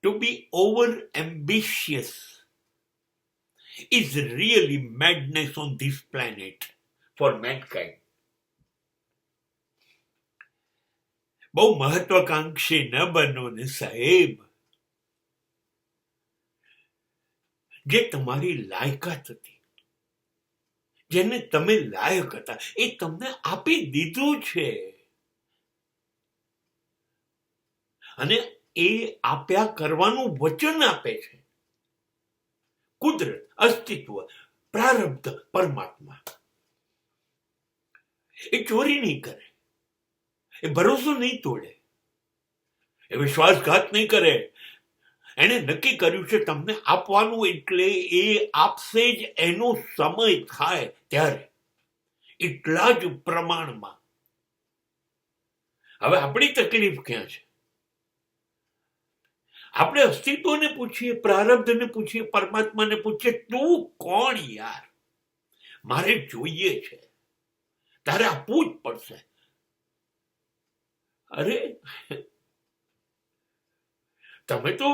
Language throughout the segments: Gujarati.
To be over ambitious is really madness on this planet for mankind. બહુ મહત્વાકાંક્ષી ન બનો ને સાહેબ. જે તમારી લાયકાત હતી, જેને તમે લાયક હતા, એ તમને આપી દીધું છે. અને એ આપ્યા કરવાનું વચન આપે છે કુદરત, અસ્તિત્વ, પ્રારબ્ધ, પરમાત્મા. એ ચોરી નહીં કરે, એ ભરોસો નહીં તોડે, એ વિશ્વાસઘાત નહીં કરે. એને નક્કી કર્યું છે તમને આપવાનું, એટલે એ આપશે જ. એનો સમય થાય ત્યારે એટલા જ પ્રમાણમાં. હવે આપણી તકલીફ ક્યાં છે? આપણે અસ્તિત્વને પૂછીએ, પ્રારબ્ધને પૂછીએ, પરમાત્માને પૂછીએ, તું કોણ યાર? મારે જોઈએ છે, તારે આપવું જ પડશે. અરે તમે તો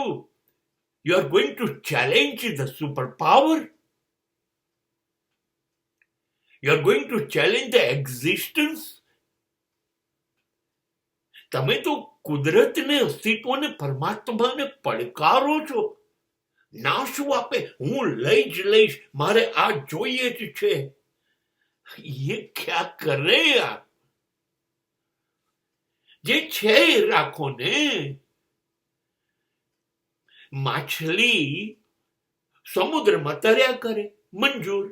you are going to challenge the superpower. You are going to challenge the existence. તમે તો કુદરતને, અસ્તિત્વને, પરમાત્માને પડકારો છો. ના શું આપે? હું લઈ જ લઈશ, મારે આ જોઈએ જ છે. એ ક્યાં કરે યાર? જે છે એ રાખો ને. માછલી સમુદ્રમાં તર્યા કરે, મંજૂર.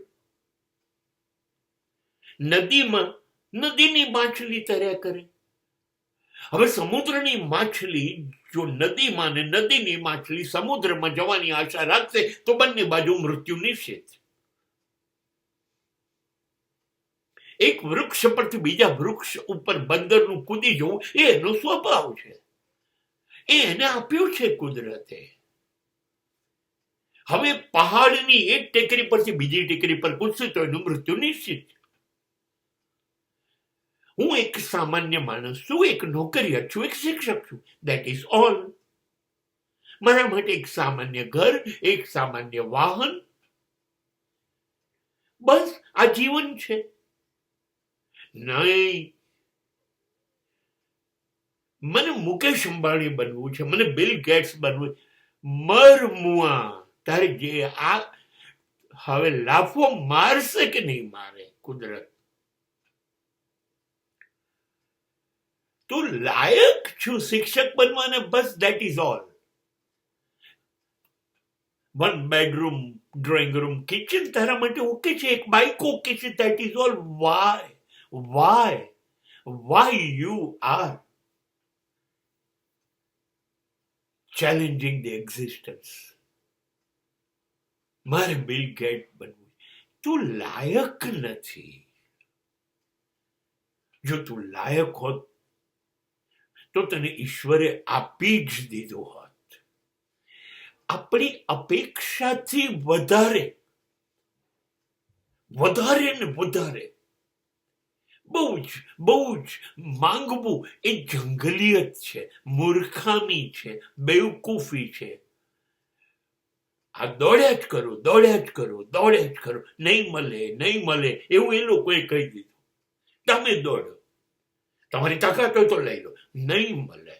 નદીમાં નદીની માછલી તર્યા કરે. હવે સમુદ્રની માછલી જો નદીમાં ને નદીની માછલી સમુદ્રમાં જવાની આશા રાખશે તો બંને બાજુ મૃત્યુ નિશ્ચિત. એક વૃક્ષ પરથી બીજા વૃક્ષ ઉપર બંદરનું કૂદી જવું એ એનો સ્વભાવ છે. એ એને આપ્યું છે કુદરતે. હવે પહાડની એક ટેકરી પરથી બીજી ટેકરી પર કૂદશે તો એનું મૃત્યુ નિશ્ચિત. હું એક સામાન્ય માણસ છું, એક નોકરિયાત છું, એક શિક્ષક છું. That is all. મારા માટે એક સામાન્ય ઘર, એક સામાન્ય વાહન, બસ આ જીવન છે. નહીં, મને મુકેશ અંબાણી બનવું છે, મને બિલ ગેટ્સ બનવું. મર મુઆ, તારે જે આ હવે લાફો મારશે કે નહીં મારે કુદરત? તું લાયક છું શિક્ષક બનવાને, બસ that is all. 1 bedroom, drawing room, kitchen તારા માટે ઓકે છે, એક બાઇક ઓકે છે, that is all. Why you are challenging the existence? મારે બિલ ગેટ બનવું. તું લાયક નથી. જો તું લાયક હોત તો તને ઈશ્વરે આપી જ દીધો હોત. આપણી અપેક્ષાથી વધારે ને વધારે બહુ જ માંગવું એ જંગલિયત છે, મૂર્ખામી છે, બેવકૂફી છે. આ દોડ્યા જ કરો, નહીં મળે એવું એ લોકોએ કહી દીધું. તમે દોડો, તમારી તાકાત હોય તો લઈ લો, નહીં મળે.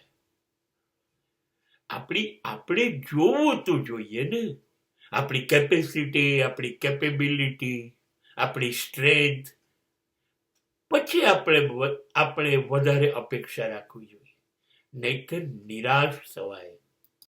આપણે જોવું તો જોઈએ ને, આપણી કેપેસિટી, આપણી કેપેબિલિટી, આપણી સ્ટ્રેન્થ. પછી આપણે વધારે અપેક્ષા રાખવી જોઈએ, નહીંતર નિરાશ થવાય.